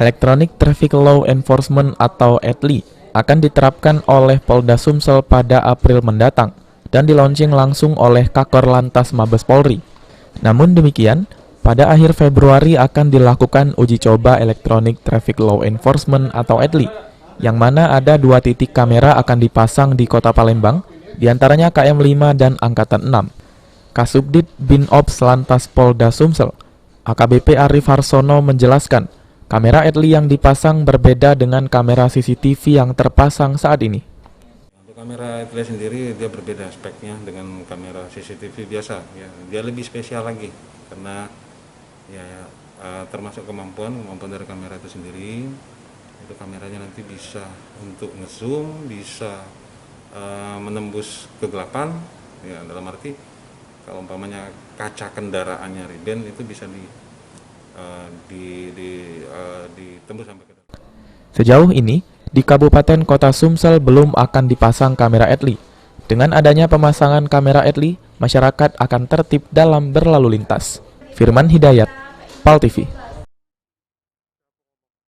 Electronic Traffic Law Enforcement atau ETLI akan diterapkan oleh Polda Sumsel pada April mendatang dan dilaunching langsung oleh Kakor Lantas Mabes Polri. Namun demikian, pada akhir Februari akan dilakukan uji coba Electronic Traffic Law Enforcement atau ETLI, yang mana ada 2 titik kamera akan dipasang di Kota Palembang, diantaranya KM 5 dan Angkatan 6. Kasubdit Binops Lantas Polda Sumsel, AKBP Arif Harsono menjelaskan, kamera ETLI yang dipasang berbeda dengan kamera CCTV yang terpasang saat ini. Untuk kamera ETLI sendiri dia berbeda speknya dengan kamera CCTV biasa. Ya, dia lebih spesial lagi karena termasuk kemampuan dari kamera itu sendiri. Itu kameranya nanti bisa untuk ngezoom, bisa menembus kegelapan. Ya, dalam arti kalau umpamanya kaca kendaraannya riben itu bisa ditembus sampai ke dalam. Sejauh ini, di Kabupaten Kota Sumsel belum akan dipasang kamera ETLI. Dengan adanya pemasangan kamera ETLI, masyarakat akan tertib dalam berlalu lintas. Firman Hidayat, PAL TV.